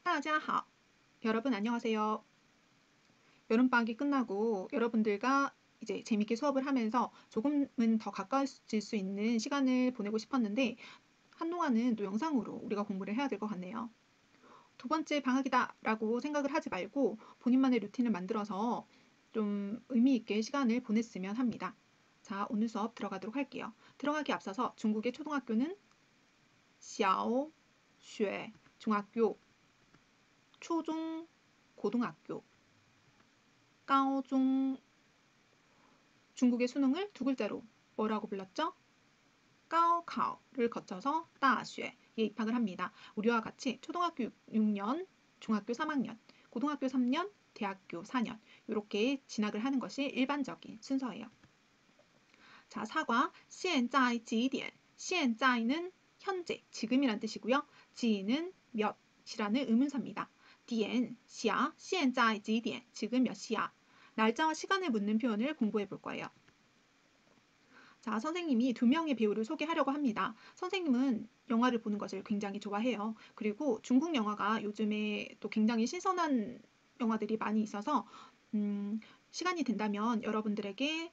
다자하오. 여러분 안녕하세요. 여름방학이 끝나고 여러분들과 이제 재밌게 수업을 하면서 조금은 더 가까워질 수 있는 시간을 보내고 싶었는데 한동안은 또 영상으로 우리가 공부를 해야 될 것 같네요. 두 번째 방학이다 라고 생각을 하지 말고 본인만의 루틴을 만들어서 좀 의미 있게 시간을 보냈으면 합니다. 자, 오늘 수업 들어가도록 할게요. 들어가기 앞서서 중국의 초등학교는 小学 중학교, 초중 고등학교, 高中 중국의 수능을 두 글자로 뭐라고 불렀죠? 高考를 거쳐서 大学에 입학을 합니다. 우리와 같이 초등학교 6년, 중학교 3학년, 고등학교 3년, 대학교 4년 이렇게 진학을 하는 것이 일반적인 순서예요. 자, 사과 现在几点 现在는 현재, 지금이란 뜻이고요. 几는 몇이라는 의문사입니다. 点, 시야, 现在几点 지금 몇 시야. 날짜와 시간을 묻는 표현을 공부해 볼 거예요. 자, 선생님이 두 명의 배우를 소개하려고 합니다. 선생님은 영화를 보는 것을 굉장히 좋아해요. 그리고 중국 영화가 요즘에 또 굉장히 신선한 영화들이 많이 있어서 시간이 된다면 여러분들에게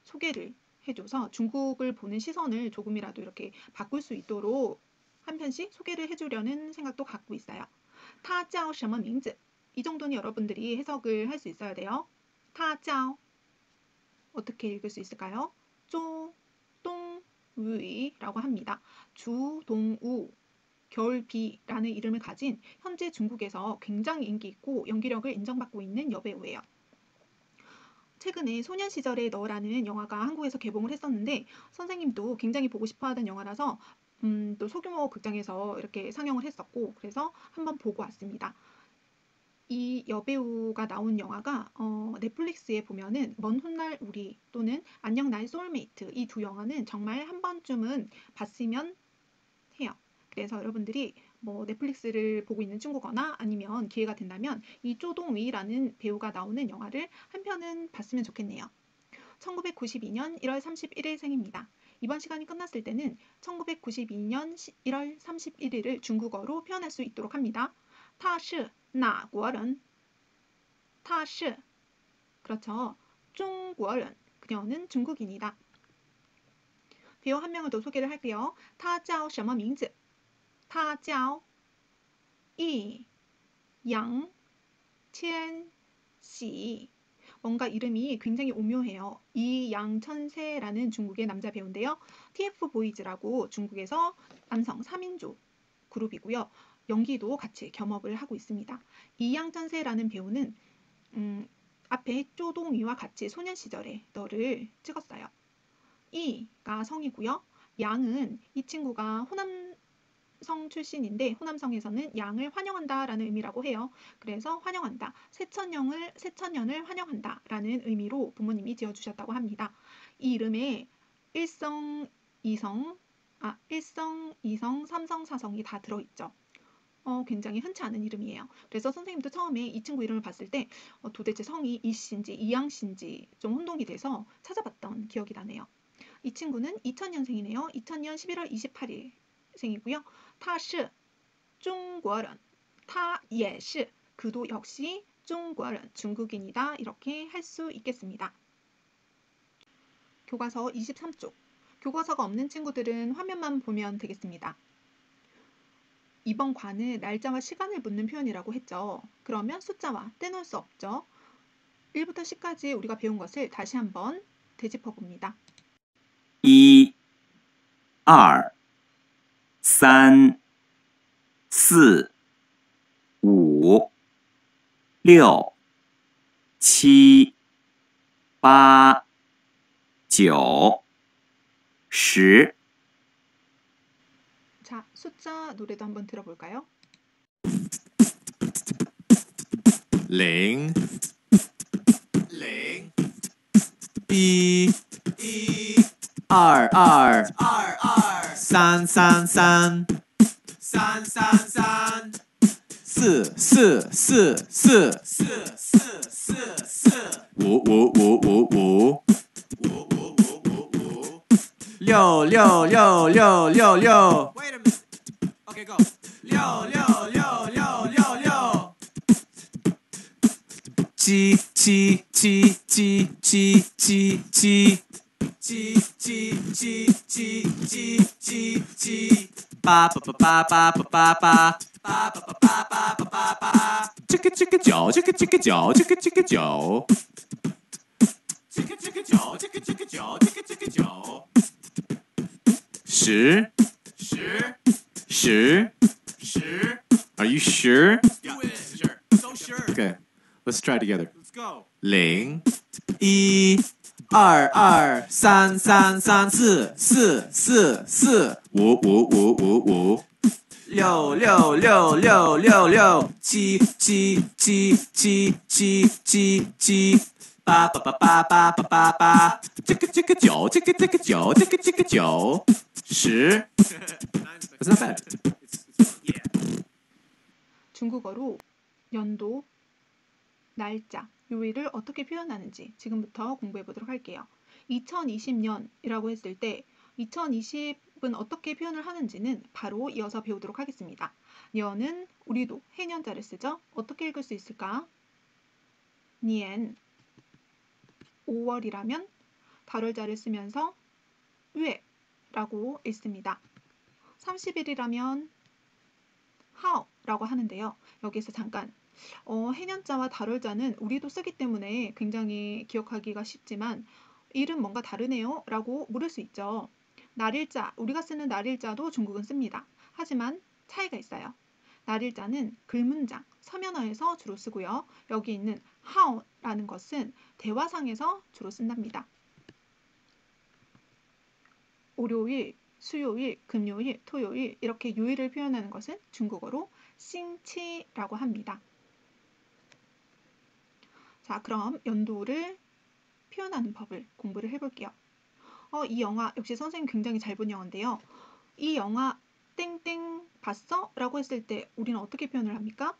소개를 해줘서 중국을 보는 시선을 조금이라도 이렇게 바꿀 수 있도록 한 편씩 소개를 해주려는 생각도 갖고 있어요. 他叫什么名字? 이 정도는 여러분들이 해석을 할 수 있어야 돼요. 他叫 어떻게 읽을 수 있을까요? 조동우라고 합니다. 주동우, 겨울비라는 이름을 가진 현재 중국에서 굉장히 인기 있고 연기력을 인정받고 있는 여배우예요. 최근에 소년시절의 너라는 영화가 한국에서 개봉을 했었는데 선생님도 굉장히 보고 싶어하던 영화라서 또 소규모 극장에서 이렇게 상영을 했었고 그래서 한번 보고 왔습니다. 이 여배우가 나온 영화가 넷플릭스에 보면은 먼 훗날 우리 또는 안녕 나의 소울메이트 이 두 영화는 정말 한 번쯤은 봤으면 해요. 그래서 여러분들이 뭐 넷플릭스를 보고 있는 중국어나 아니면 기회가 된다면 이 조동위라는 배우가 나오는 영화를 한 편은 봤으면 좋겠네요. 1992년 1월 31일 생입니다. 이번 시간이 끝났을 때는 1992년 1월 31일을 중국어로 표현할 수 있도록 합니다. 他是哪国人? 他是 그렇죠. 中国人 그녀는 중국인이다. 배우 한 명을 더 소개를 할게요. 他叫什么名字?他叫易烊千玺. 뭔가 이름이 굉장히 오묘해요. 이양천세라는 중국의 남자 배우인데요. TF보이즈라고 중국에서 남성 3인조 그룹이고요. 연기도 같이 겸업을 하고 있습니다. 이양천세라는 배우는 앞에 쪼동위와 같이 소년 시절에 너를 찍었어요. 이가 성이고요. 양은 이 친구가 호남성 출신인데 호남성에서는 양을 환영한다라는 의미라고 해요. 그래서 환영한다. 새천년을 환영한다라는 의미로 부모님이 지어주셨다고 합니다. 이 이름에 일성, 이성, 삼성, 사성이 다 들어있죠. 굉장히 흔치 않은 이름이에요. 그래서 선생님도 처음에 이 친구 이름을 봤을 때 도대체 성이 이씨인지 이양씨인지 좀 혼동이 돼서 찾아봤던 기억이 나네요. 이 친구는 2000년생이네요. 2000년 11월 28일 생이고요. 他是中国人, 他也是, 그도 역시 中国人, 중국인이다. 이렇게 할 수 있겠습니다. 교과서 23쪽. 교과서가 없는 친구들은 화면만 보면 되겠습니다. 이번 과는 날짜와 시간을 묻는 표현이라고 했죠. 그러면 숫자와 떼놓을 수 없죠. 1부터 10까지 우리가 배운 것을 다시 한번 되짚어 봅니다. 1, 2, 3, 4, 5, 6, 7, 8, 9, 10. 자, 숫자 노래도 한번 들어볼까요? 0 1 2 3 4 5 5 5 5六六六六六六。Wait a minute. Okay, go. 六六六六六六。七七七七七七七。七七七七七七七。八八八八八八八八八八八八八八八。这个九，这个九，这个九。这个九，这个九，这个九。十。Are you sure? Yeah, sure. So sure. Okay, let's try together. Let's go. 零一二二三三三四四四四五五五五五六六六六六六七七七七七七七八八八八八八八八这个九这个九这个九十 That's not bad. 중국어로 연도, 날짜, 요일을 어떻게 표현하는지 지금부터 공부해 보도록 할게요. 2020년이라고 했을 때 2020은 어떻게 표현을 하는지는 바로 이어서 배우도록 하겠습니다. 년은 우리도 해년자를 쓰죠. 어떻게 읽을 수 있을까? 년 5월이라면 달월자를 쓰면서 뇌라고 읽습니다. 30일이라면 하오라고 하는데요. 여기서 잠깐 해년자와 달월자는 우리도 쓰기 때문에 굉장히 기억하기가 쉽지만 일은 뭔가 다르네요 라고 물을 수 있죠. 날일자, 우리가 쓰는 날일자도 중국은 씁니다. 하지만 차이가 있어요. 날일자는 글문장, 서면어에서 주로 쓰고요. 여기 있는 하오라는 것은 대화상에서 주로 쓴답니다. 월요일, 수요일, 금요일, 토요일 이렇게 요일을 표현하는 것은 중국어로 싱치라고 합니다. 자, 그럼 연도를 표현하는 법을 공부를 해볼게요. 이 영화 역시 선생님 굉장히 잘 본 영화인데요. 이 영화 땡땡 봤어? 라고 했을 때 우리는 어떻게 표현을 합니까?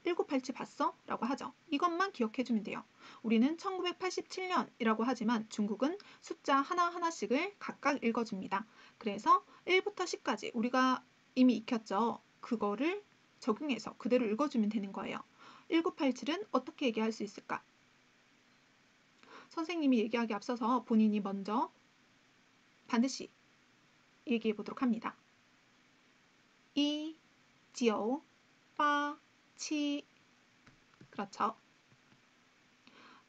1987 봤어? 라고 하죠. 이것만 기억해주면 돼요. 우리는 1987년이라고 하지만 중국은 숫자 하나하나씩을 각각 읽어줍니다. 그래서 1부터 10까지 우리가 이미 익혔죠. 그거를 적용해서 그대로 읽어주면 되는 거예요. 1987은 어떻게 얘기할 수 있을까? 선생님이 얘기하기 앞서서 본인이 먼저 반드시 얘기해 보도록 합니다. 2, 9, 8, 7 그렇죠.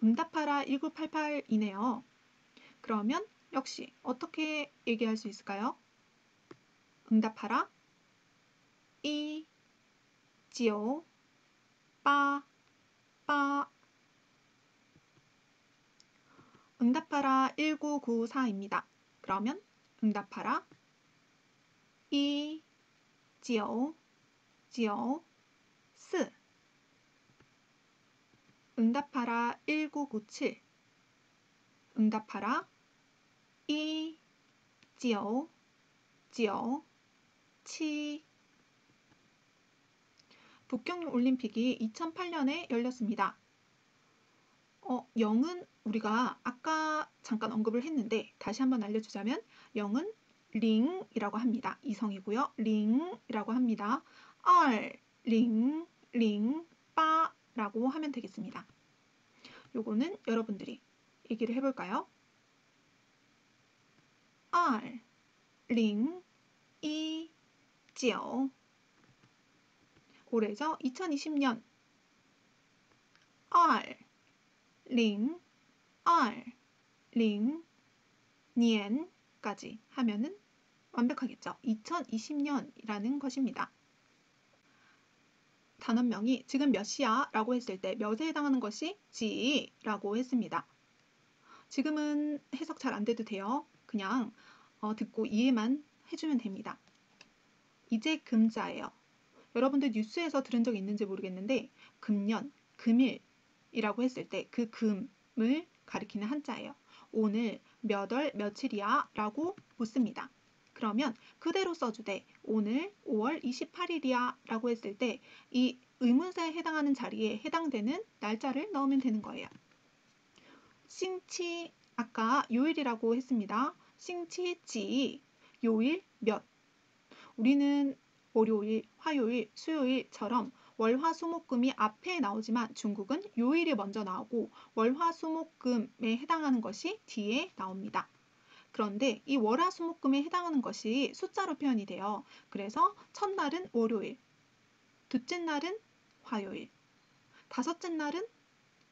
응답하라 1988이네요. 그러면 역시 어떻게 얘기할 수 있을까요? 응답하라 2, 9, 8, 8 응답하라 1994입니다. 그러면 응답하라 2, 9, 9 4 응답하라 1997 응답하라 2, 9, 9 7 북경 올림픽이 2008년에 열렸습니다. 0은 우리가 아까 잠깐 언급을 했는데 다시 한번 알려주자면 0은 링이라고 합니다. 이성이고요. 링이라고 합니다. 2, 링, 빠라고 하면 되겠습니다. 요거는 여러분들이 얘기를 해볼까요? 2, 링, 1, 9 올해죠. 2020년 2, 링, 2, 년까지 하면은 완벽하겠죠. 2020년이라는 것입니다. 단원명이 지금 몇 시야? 라고 했을 때 몇에 해당하는 것이 지라고 했습니다. 지금은 해석 잘 안 돼도 돼요. 그냥 듣고 이해만 해주면 됩니다. 이제 금자예요. 여러분들 뉴스에서 들은 적 있는지 모르겠는데 금년, 금일이라고 했을 때 그 금을 가리키는 한자예요. 오늘 몇 월 며칠이야? 라고 묻습니다. 그러면 그대로 써주되 오늘 5월 28일이야 라고 했을 때 이 의문사에 해당하는 자리에 해당되는 날짜를 넣으면 되는 거예요. 싱치 아까 요일이라고 했습니다. 싱치지, 요일 몇. 우리는 월요일, 화요일, 수요일처럼 월화수목금이 앞에 나오지만 중국은 요일이 먼저 나오고 월화수목금에 해당하는 것이 뒤에 나옵니다. 그런데 이 월화수목금에 해당하는 것이 숫자로 표현이 돼요. 그래서 첫날은 월요일, 둘째 날은 화요일, 다섯째 날은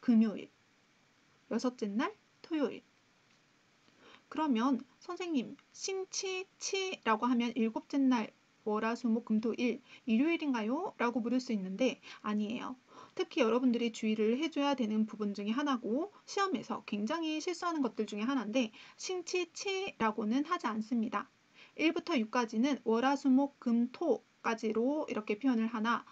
금요일, 여섯째 날 토요일. 그러면 선생님, 싱치치라고 하면 일곱째 날 월화수목금토일 일요일인가요? 라고 물을 수 있는데 아니에요. 특히 여러분들이 주의를 해줘야 되는 부분 중에 하나고 시험에서 굉장히 실수하는 것들 중에 하나인데 싱치치라고는 하지 않습니다. 1부터 6까지는 월화수목금토까지로 이렇게 표현을 하나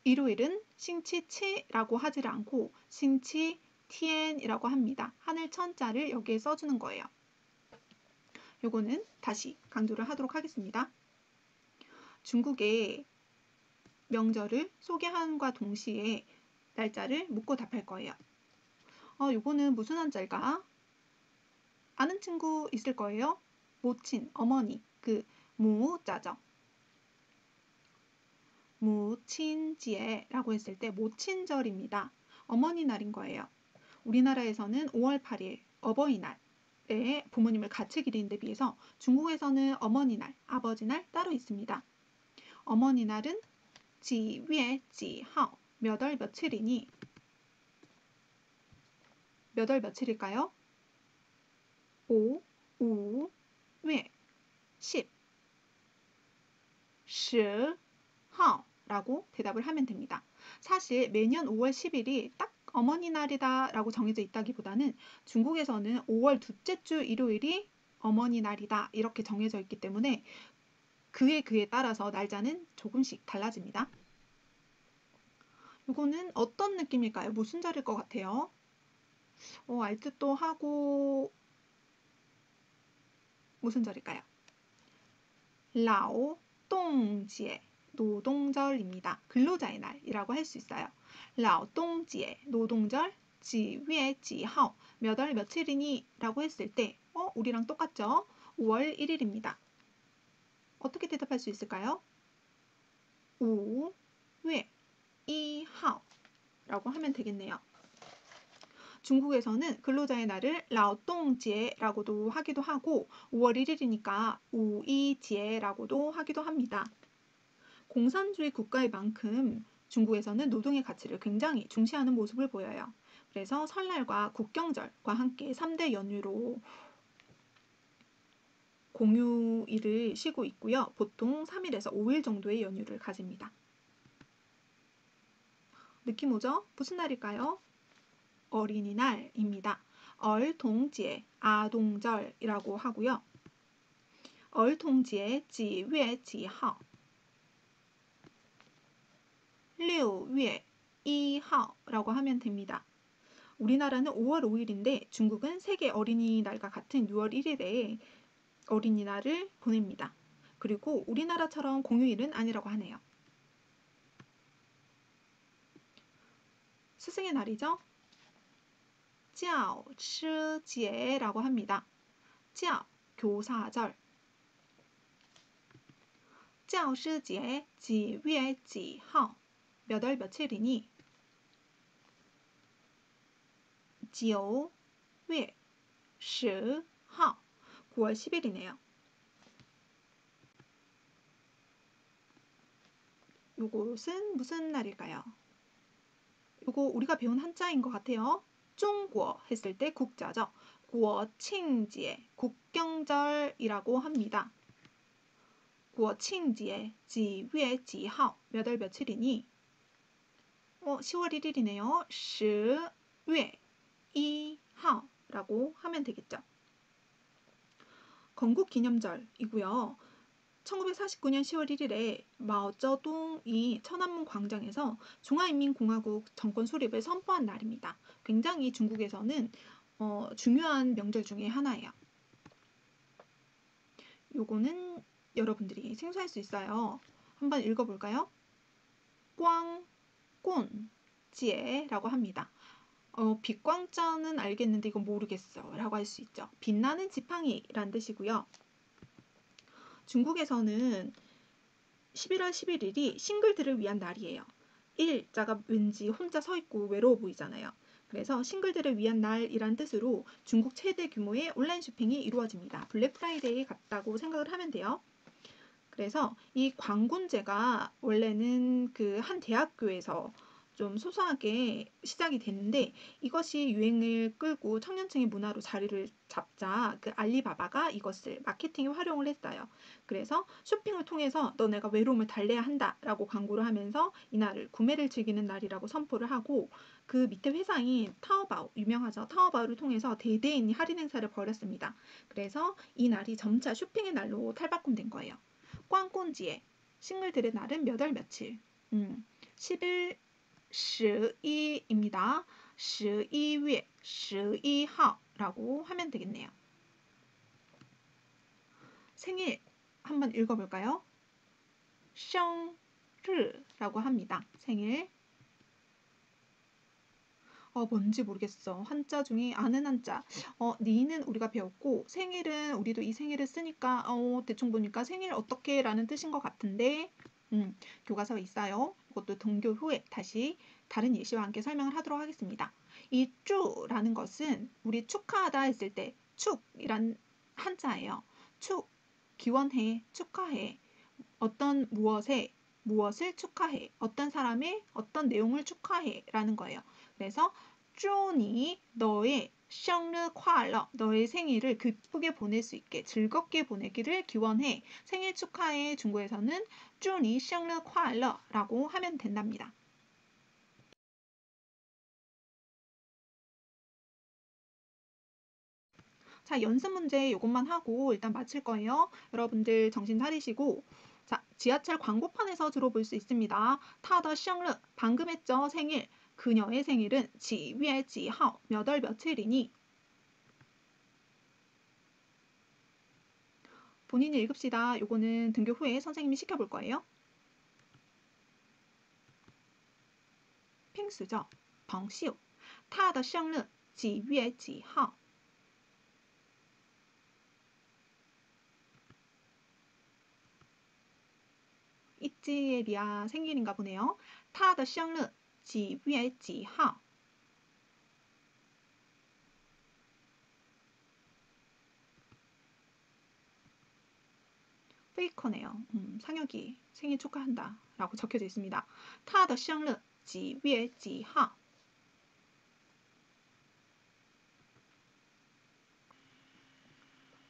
일요일은 싱치치라고 하지를 않고 싱치티엔이라고 합니다. 하늘 천자를 여기에 써주는 거예요. 요거는 다시 강조를 하도록 하겠습니다. 중국의 명절을 소개함과 동시에 날짜를 묻고 답할 거예요. 요거는 무슨 한자일까? 아는 친구 있을 거예요. 모친, 어머니, 그 무자죠. 무친지에라고 했을 때 모친절입니다. 어머니 날인 거예요. 우리나라에서는 5월 8일 어버이날에 부모님을 같이 기리는 데 비해서 중국에서는 어머니날, 아버지날 따로 있습니다. 어머니날은 지회 지하오 몇 월 며칠이니 몇 월 며칠일까요? 5, 5, 月, 10, 10하 라고 대답을 하면 됩니다. 사실 매년 5월 10일이 딱 어머니날이다 라고 정해져 있다기보다는 중국에서는 5월 둘째 주 일요일이 어머니날이다 이렇게 정해져 있기 때문에 그에 따라서 날짜는 조금씩 달라집니다. 이거는 어떤 느낌일까요? 무슨 절일 것 같아요? 알 듯도 하고 무슨 절일까요? 라오동지에 노동절입니다. 근로자의 날이라고 할 수 있어요. 라오동지에 노동절 지회 지하오 몇 월 며칠이니? 라고 했을 때 우리랑 똑같죠? 5월 1일입니다. 어떻게 대답할 수 있을까요? 5월 1일 라고 하면 되겠네요. 중국에서는 근로자의 날을 라오동지에라고도 하기도 하고 5월 1일이니까 우이지에라고도 하기도 합니다. 공산주의 국가의 만큼 중국에서는 노동의 가치를 굉장히 중시하는 모습을 보여요. 그래서 설날과 국경절과 함께 3대 연휴로 공휴일을 쉬고 있고요. 보통 3일에서 5일 정도의 연휴를 가집니다. 느낌 오죠? 무슨 날일까요? 어린이날입니다. 얼동지에 아동절이라고 하고요. 얼동지에 지회 지하오 6월 1일라고 하면 됩니다. 우리나라는 5월 5일인데 중국은 세계 어린이날과 같은 6월 1일에 어린이날을 보냅니다. 그리고 우리나라처럼 공휴일은 아니라고 하네요. 스승의 날이죠. 教师节라고 합니다. 教, 교사절. 教师节几月几号? 몇 월 며칠이니? 9月10号 9월 10일이네요. 요것은 무슨 날일까요? 요거 우리가 배운 한자인 것 같아요. 중국 했을 때 국자죠. 国庆节 국경절이라고 합니다. 国庆节几月几号 몇 월 며칠이니? 10월 1일이네요. 10월 1일라고 하면 되겠죠. 건국기념절이고요. 1949년 10월 1일에 마오쩌둥이 천안문 광장에서 중화인민공화국 정권 수립을 선포한 날입니다. 굉장히 중국에서는 중요한 명절 중에 하나예요. 요거는 여러분들이 생소할 수 있어요. 한번 읽어볼까요? 광군제라고 합니다. 빛광자는 알겠는데 이건 모르겠어 라고 할 수 있죠. 빛나는 지팡이란 뜻이고요. 중국에서는 11월 11일이 싱글들을 위한 날이에요. 1일자가 왠지 혼자 서 있고 외로워 보이잖아요. 그래서 싱글들을 위한 날이란 뜻으로 중국 최대 규모의 온라인 쇼핑이 이루어집니다. 블랙 프라이데이 같다고 생각을 하면 돼요. 그래서 이 광군제가 원래는 그 한 대학교에서 좀 소소하게 시작이 됐는데 이것이 유행을 끌고 청년층의 문화로 자리를 잡자 그 알리바바가 이것을 마케팅에 활용을 했어요. 그래서 쇼핑을 통해서 너네가 외로움을 달래야 한다라고 광고를 하면서 이날을 구매를 즐기는 날이라고 선포를 하고 그 밑에 회사인 타오바오 유명하죠. 타오바오를 통해서 대대인 할인 행사를 벌였습니다. 그래서 이 날이 점차 쇼핑의 날로 탈바꿈된 거예요. 꽝꼰지에 싱글들의 날은 몇 월 며칠 10일 12입니다. 11월 11号라고 하면 되겠네요. 생일 한번 읽어볼까요? 生日라고 합니다. 생일. 뭔지 모르겠어. 한자 중에 아는 한자. 니는 우리가 배웠고 생일은 우리도 이 생일을 쓰니까 대충 보니까 생일 어떻게 라는 뜻인 것 같은데 교과서가 있어요. 이것도 등교 후에 다시 다른 예시와 함께 설명을 하도록 하겠습니다. 이 쭈라는 것은 우리 축하하다 했을 때 축이란 한자예요. 축, 기원해, 축하해. 어떤 무엇을 축하해. 어떤 사람의 어떤 내용을 축하해 라는 거예요. 그래서 쭈니 너의 生日快乐 너의 생일을 기쁘게 보낼 수 있게 즐겁게 보내기를 기원해. 생일 축하해 중국에서는 祝你生日快乐라고 하면 된답니다. 자, 연습 문제 이것만 하고 일단 마칠 거예요. 여러분들 정신 차리시고 자, 지하철 광고판에서 들어볼 수 있습니다. 타더 生日 방금 했죠. 생일. 그녀의 생일은 几月几号 몇 월 며칠이니? 본인이 읽읍시다. 요거는 등교 후에 선생님이 시켜볼 거예요. 핑수죠. 彭秀 他的生日几月几号 이찌엘이야 생일인가 보네요. 他的生日几月几号 페이커네요. 상혁이 생일 축하한다 라고 적혀져 있습니다. 他的生日几月几号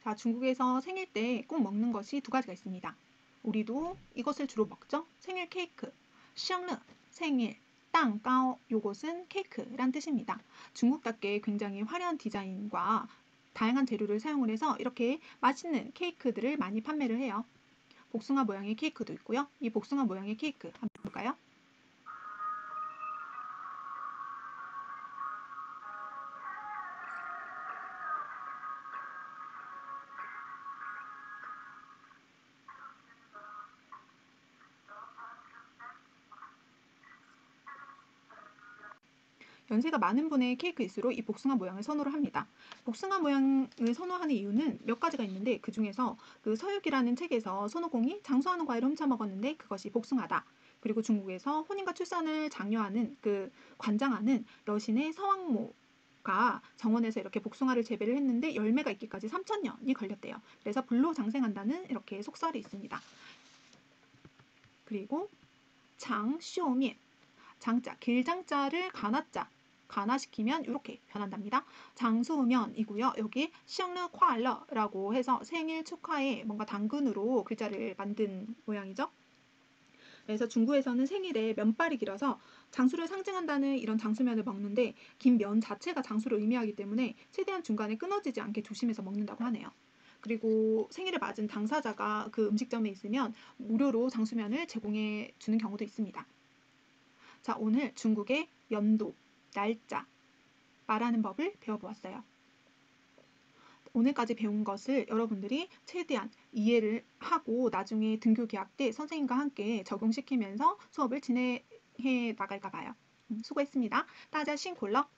자, 중국에서 생일 때 꼭 먹는 것이 두 가지가 있습니다. 우리도 이것을 주로 먹죠. 생일 케이크, 生日 생일, 蛋糕 요것은 케이크란 뜻입니다. 중국답게 굉장히 화려한 디자인과 다양한 재료를 사용을 해서 이렇게 맛있는 케이크들을 많이 판매를 해요. 복숭아 모양의 케이크도 있고요. 이 복숭아 모양의 케이크 한번 볼까요? 연세가 많은 분의 케이크일수록 이 복숭아 모양을 선호를 합니다. 복숭아 모양을 선호하는 이유는 몇 가지가 있는데 그 중에서 그 서유기라는 책에서 손오공이 장수하는 과일을 훔쳐 먹었는데 그것이 복숭아다. 그리고 중국에서 혼인과 출산을 장려하는 그 관장하는 여신의 서왕모가 정원에서 이렇게 복숭아를 재배를 했는데 열매가 있기까지 3000년이 걸렸대요. 그래서 불로장생한다는 이렇게 속설이 있습니다. 그리고 장쇼면 장자, 길장자를 가나시키면 이렇게 변한답니다. 장수면이고요. 여기 生日快乐라고 해서 생일 축하에 뭔가 당근으로 글자를 만든 모양이죠. 그래서 중국에서는 생일에 면발이 길어서 장수를 상징한다는 이런 장수면을 먹는데 긴 면 자체가 장수를 의미하기 때문에 최대한 중간에 끊어지지 않게 조심해서 먹는다고 하네요. 그리고 생일을 맞은 당사자가 그 음식점에 있으면 무료로 장수면을 제공해 주는 경우도 있습니다. 자, 오늘 중국의 연도, 날짜, 말하는 법을 배워보았어요. 오늘까지 배운 것을 여러분들이 최대한 이해를 하고 나중에 등교 개학 때 선생님과 함께 적용시키면서 수업을 진행해 나갈까 봐요. 수고했습니다. 大家辛苦了